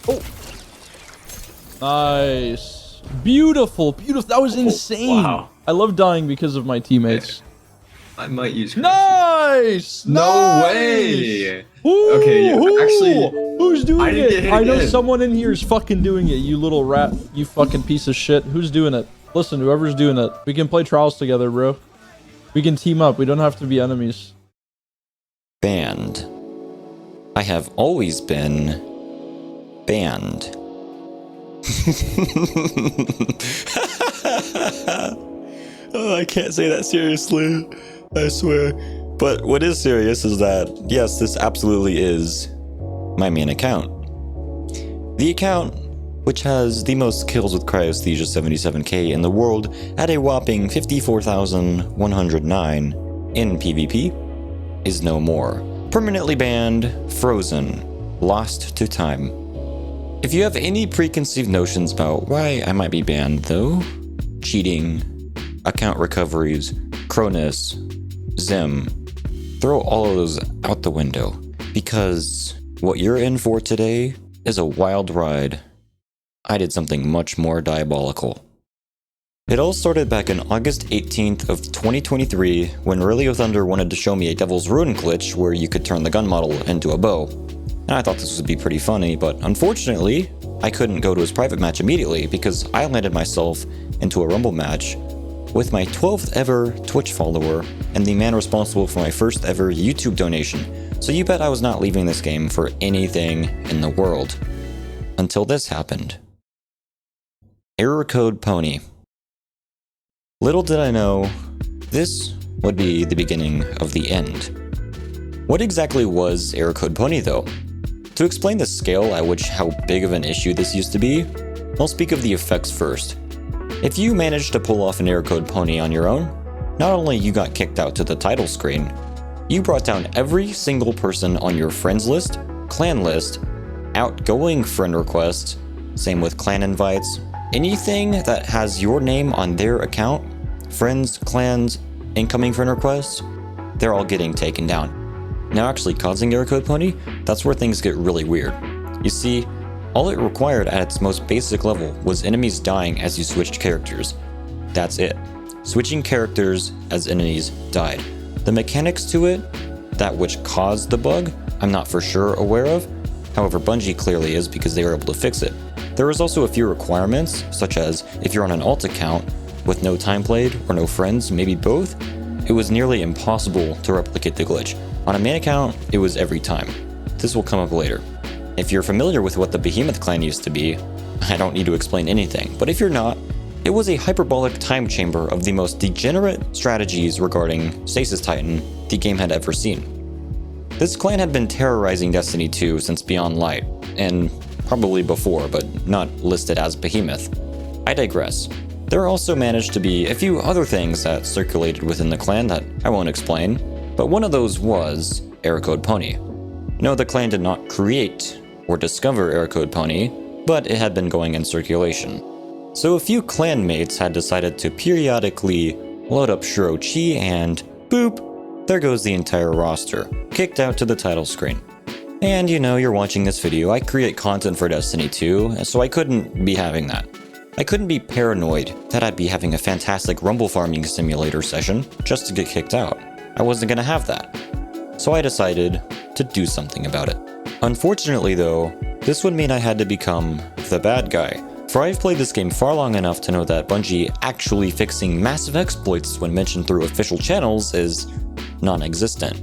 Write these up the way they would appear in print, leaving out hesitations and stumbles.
Oh. Nice. Beautiful. Beautiful. That was insane. Wow. I love dying because of my teammates. I might use her. Nice. No nice. way. Ooh, Okay, actually, who's doing I didn't get it? hit I know again. someone in here is fucking doing it, you little rat. You fucking piece of shit. Who's doing it? Listen, whoever's doing it. We can play trials together, bro. We can team up. We don't have to be enemies. Banned. I have always been banned. Oh, I can't say that seriously. I swear. But what is serious is that, yes, this absolutely is my main account. The account, which has the most kills with Cryosthesia 77k in the world at a whopping 54,109 in PvP, is no more. Permanently banned, frozen, lost to time. If you have any preconceived notions about why I might be banned though, cheating, account recoveries, Cronus, Zim, throw all of those out the window, because what you're in for today is a wild ride. I did something much more diabolical. It all started back on August 18th of 2023 when Relio Thunder wanted to show me a Devil's Ruin glitch where you could turn the gun model into a bow. And I thought this would be pretty funny, but unfortunately, I couldn't go to his private match immediately because I landed myself into a Rumble match with my 12th ever Twitch follower and the man responsible for my first ever YouTube donation. So you bet I was not leaving this game for anything in the world. Until this happened. Error code pony. Little did I know, this would be the beginning of the end. What exactly was error code pony though? To explain the scale at which how big of an issue this used to be, I'll speak of the effects first. If you managed to pull off an error code pony on your own, not only you got kicked out to the title screen, you brought down every single person on your friends list, clan list, outgoing friend requests, same with clan invites, anything that has your name on their account, friends, clans, incoming friend requests, they're all getting taken down. Now actually causing error code pony, that's where things get really weird. You see, all it required at its most basic level was enemies dying as you switched characters. That's it. Switching characters as enemies died. The mechanics to it, that which caused the bug, I'm not for sure aware of. However, Bungie clearly is because they were able to fix it. There was also a few requirements, such as if you're on an alt account with no time played or no friends, maybe both, it was nearly impossible to replicate the glitch. On a main account, it was every time. This will come up later. If you're familiar with what the Behemoth clan used to be, I don't need to explain anything, but if you're not, it was a hyperbolic time chamber of the most degenerate strategies regarding Stasis Titan the game had ever seen. This clan had been terrorizing Destiny 2 since Beyond Light, and probably before, but not listed as Behemoth. I digress. There also managed to be a few other things that circulated within the clan that I won't explain, but one of those was error code pony. No, the clan did not create or discover error code pony, but it had been going in circulation. So a few clan mates had decided to periodically load up Shirochi and boop, there goes the entire roster, kicked out to the title screen. And you know, you're watching this video, I create content for Destiny 2, so I couldn't be having that. I couldn't be paranoid that I'd be having a fantastic rumble farming simulator session just to get kicked out. I wasn't gonna have that. So I decided to do something about it. Unfortunately though, this would mean I had to become the bad guy. For I've played this game far long enough to know that Bungie actually fixing massive exploits when mentioned through official channels is non-existent.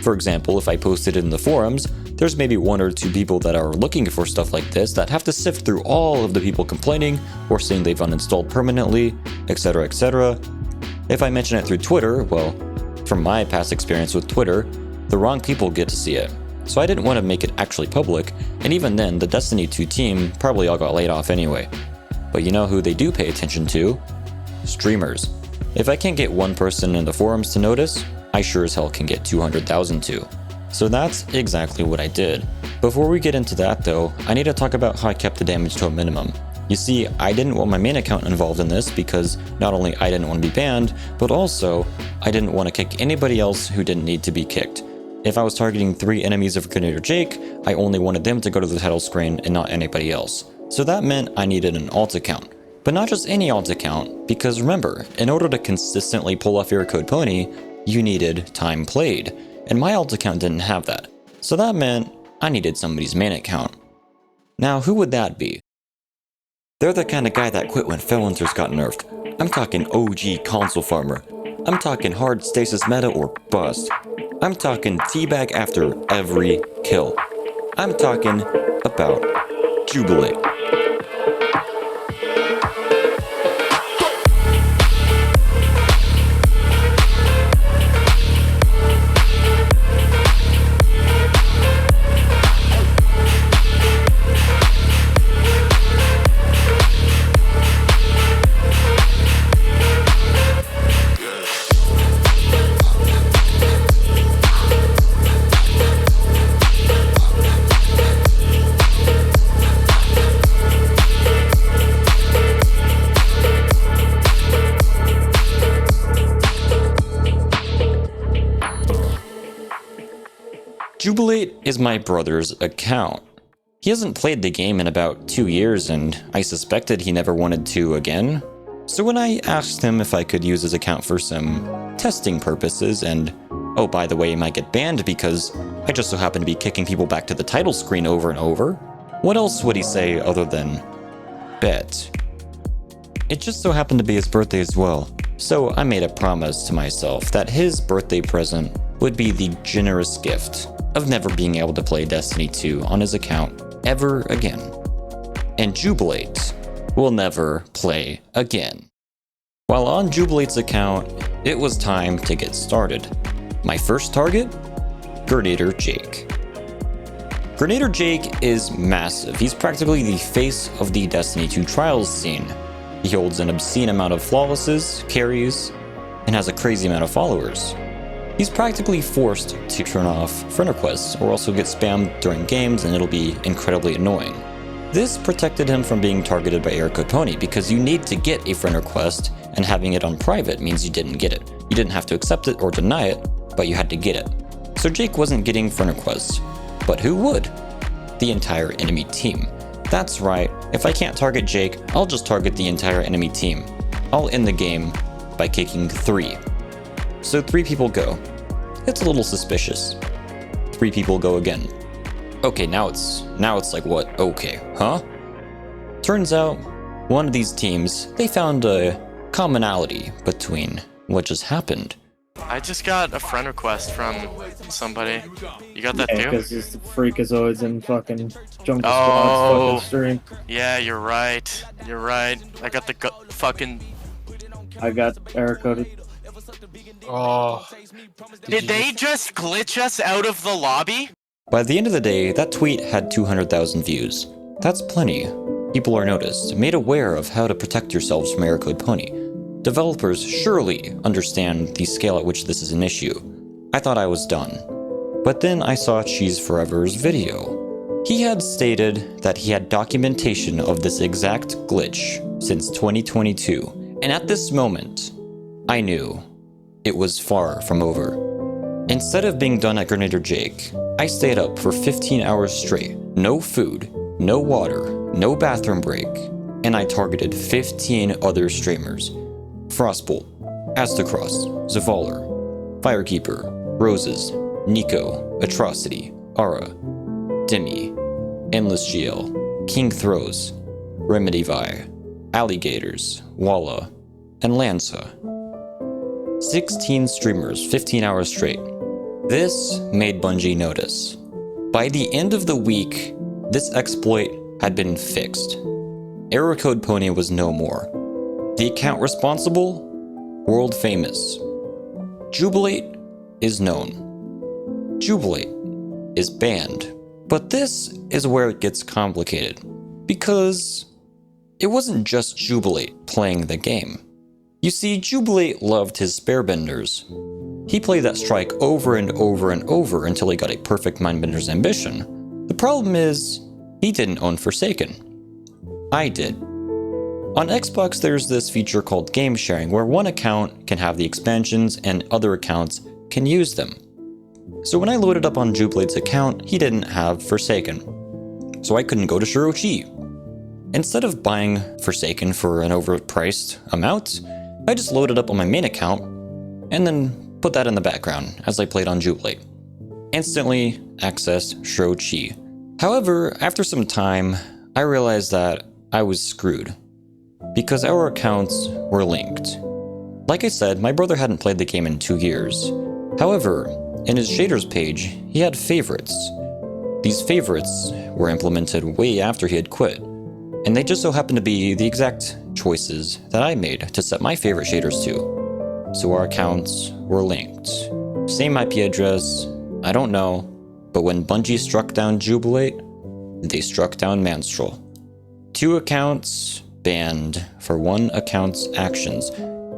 For example, if I posted it in the forums, there's maybe one or two people that are looking for stuff like this that have to sift through all of the people complaining or saying they've uninstalled permanently, etc, etc. If I mention it through Twitter, well, from my past experience with Twitter, the wrong people get to see it. So I didn't want to make it actually public, and even then, the Destiny 2 team probably all got laid off anyway. But you know who they do pay attention to? Streamers. If I can't get one person in the forums to notice, I sure as hell can get 200,000 to. So that's exactly what I did. Before we get into that though, I need to talk about how I kept the damage to a minimum. You see, I didn't want my main account involved in this because not only I didn't want to be banned, but also I didn't want to kick anybody else who didn't need to be kicked. If I was targeting 3 enemies of Grenadier Jake, I only wanted them to go to the title screen and not anybody else. So that meant I needed an alt account. But not just any alt account, because remember, in order to consistently pull off Error Code Pony, you needed time played, and my alt account didn't have that. So that meant I needed somebody's main account. Now, who would that be? They're the kind of guy that quit when Felwinters got nerfed. I'm talking OG console farmer. I'm talking hard stasis meta or bust. I'm talking teabag after every kill. I'm talking about JubiIate. JubiIate is my brother's account. He hasn't played the game in about 2 years, and I suspected he never wanted to again. So when I asked him if I could use his account for some testing purposes, and oh, by the way, he might get banned because I just so happen to be kicking people back to the title screen over and over, what else would he say other than bet? It just so happened to be his birthday as well, so I made a promise to myself that his birthday present would be the generous gift of never being able to play Destiny 2 on his account ever again. And JubiIate will never play again. While on JubiIate's account, it was time to get started. My first target? Grenadier Jake. Grenadier Jake is massive. He's practically the face of the Destiny 2 Trials scene. He holds an obscene amount of flawlesses, carries, and has a crazy amount of followers. He's practically forced to turn off friend requests or else he'll get spammed during games and it'll be incredibly annoying. This protected him from being targeted by Error Code Pony because you need to get a friend request, and having it on private means you didn't get it. You didn't have to accept it or deny it, but you had to get it. So Jake wasn't getting friend requests. But who would? The entire enemy team. That's right, if I can't target Jake, I'll just target the entire enemy team. I'll end the game by kicking 3. So 3 people go. It's a little suspicious. 3 people go again. Okay, now it's like what? Okay, huh? Turns out, one of these teams, they found a commonality between what just happened. I just got a friend request from somebody. You got that too? Because it's the Freakazoids and fucking Jungle Squad's fucking stream. Yeah, you're right. You're right. I got the fucking... I got error coded. Oh. Did they just glitch us out of the lobby? By the end of the day, that tweet had 200,000 views. That's plenty. People are noticed, made aware of how to protect yourselves from Error Code Pony. Developers surely understand the scale at which this is an issue. I thought I was done. But then I saw Cheese Forever's video. He had stated that he had documentation of this exact glitch since 2022, and at this moment, I knew it was far from over. Instead of being done at Grenadier Jake, I stayed up for 15 hours straight, no food, no water, no bathroom break, and I targeted 15 other streamers. Frostbolt, Astacross, Zavaler, Firekeeper, Roses, Nico, Atrocity, Ara, Demi, Endless GL, King Throws, Remedyvi, Alligators, Walla, and Lanza. 16 streamers, 15 hours straight. This made Bungie notice. By the end of the week, this exploit had been fixed. Error Code Pony was no more. The account responsible? World famous. JubiIate is known. JubiIate is banned. But this is where it gets complicated, because it wasn't just JubiIate playing the game. You see, JubiIate loved his sparebenders. He played that strike over and over and over until he got a perfect Mindbender's ambition. The problem is, he didn't own Forsaken. I did. On Xbox, there's this feature called game sharing, where one account can have the expansions and other accounts can use them. So when I loaded up on JubiIate's account, he didn't have Forsaken. So I couldn't go to Shirochi. Instead of buying Forsaken for an overpriced amount, I just loaded up on my main account and then put that in the background as I played on JubiIate. Instantly accessed Shirochi. However, after some time, I realized that I was screwed because our accounts were linked. Like I said, my brother hadn't played the game in 2 years. However, in his shaders page, he had favorites. These favorites were implemented way after he had quit, and they just so happened to be the exact choices that I made to set my favorite shaders to. So our accounts were linked. Same IP address, I don't know, but when Bungie struck down JubiIate, they struck down Manstrual. 2 accounts banned for 1 account's actions.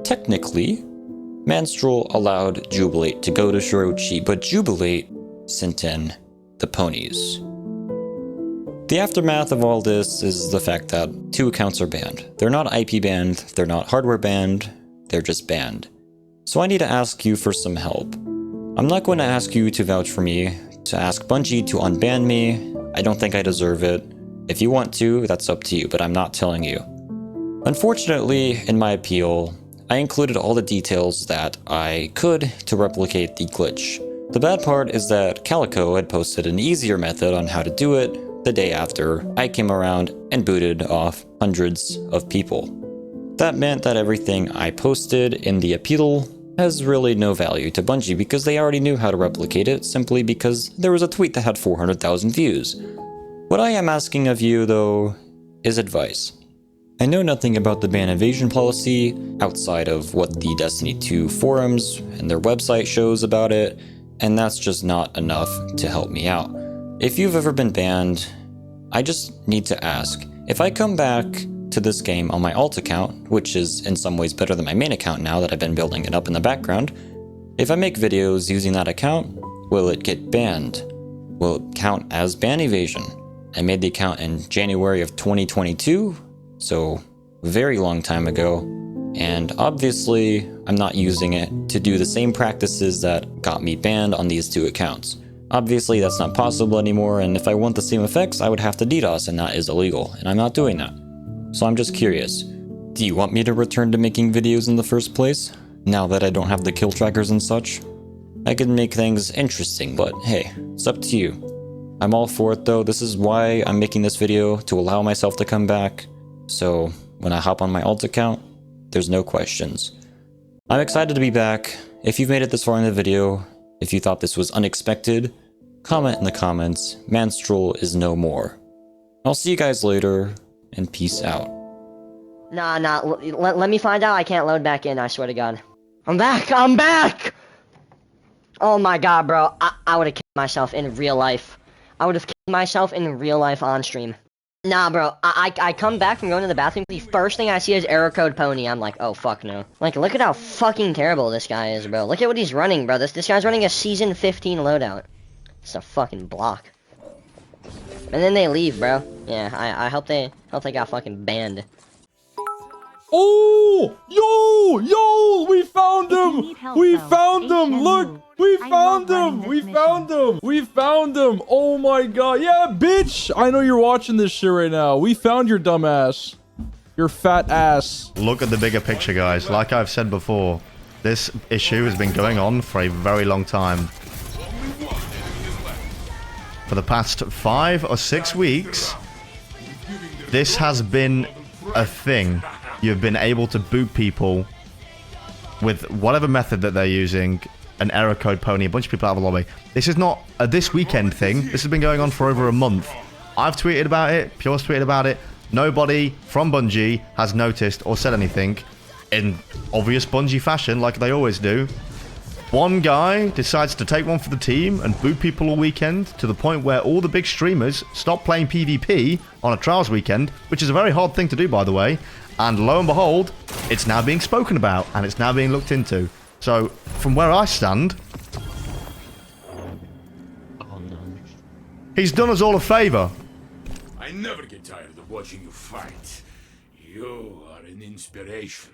Technically, Manstrual allowed JubiIate to go to Shirochi, but JubiIate sent in the ponies. The aftermath of all this is the fact that 2 accounts are banned. They're not IP banned, they're not hardware banned, they're just banned. So I need to ask you for some help. I'm not going to ask you to vouch for me, to ask Bungie to unban me. I don't think I deserve it. If you want to, that's up to you, but I'm not telling you. Unfortunately, in my appeal, I included all the details that I could to replicate the glitch. The bad part is that Calico had posted an easier method on how to do it the day after I came around and booted off hundreds of people. That meant that everything I posted in the appeal has really no value to Bungie because they already knew how to replicate it simply because there was a tweet that had 400,000 views. What I am asking of you, though, is advice. I know nothing about the ban evasion policy outside of what the Destiny 2 forums and their website shows about it, and that's just not enough to help me out. If you've ever been banned, I just need to ask, if I come back to this game on my alt account, which is in some ways better than my main account now that I've been building it up in the background, if I make videos using that account, will it get banned? Will it count as ban evasion? I made the account in January of 2022, so a very long time ago, and obviously I'm not using it to do the same practices that got me banned on these 2 accounts. Obviously that's not possible anymore, and if I want the same effects, I would have to DDoS, and that is illegal, and I'm not doing that. So I'm just curious, do you want me to return to making videos in the first place, now that I don't have the kill trackers and such? I could make things interesting, but hey, it's up to you. I'm all for it though. This is why I'm making this video, to allow myself to come back. So when I hop on my alt account, there's no questions. I'm excited to be back. If you've made it this far in the video, if you thought this was unexpected, comment in the comments. Manstrual is no more. I'll see you guys later, and peace out. Nah, let me find out I can't load back in, I swear to God. I'm back! Oh my God, bro. I would've killed myself in real life. I would've killed myself in real life on stream. Nah, bro. I come back from going to the bathroom, the first thing I see is error code pony. I'm like, oh, fuck no. Like, look at how fucking terrible this guy is, bro. Look at what he's running, bro. This guy's running a Season 15 loadout. It's a fucking block. And then they leave, bro. Yeah, I hope they got fucking banned. Oh! Yo! We found him! We found him! Look! We found him! We found him! We found him! Oh my God! Yeah, bitch! I know you're watching this shit right now. We found your dumb ass. Your fat ass. Look at the bigger picture, guys. Like I've said before, this issue has been going on for a very long time. For the past 5 or 6 weeks, this has been a thing. You've been able to boot people with whatever method that they're using, an error code pony, a bunch of people out of the lobby. This is not a this weekend thing. This has been going on for over a month. I've tweeted about it, Pure's tweeted about it. Nobody from Bungie has noticed or said anything in obvious Bungie fashion like they always do. One guy decides to take one for the team and boot people all weekend to the point where all the big streamers stop playing PvP on a Trials weekend, which is a very hard thing to do, by the way. And lo and behold, it's now being spoken about and it's now being looked into. So, from where I stand, he's done us all a favor. I never get tired of watching you fight. You are an inspiration.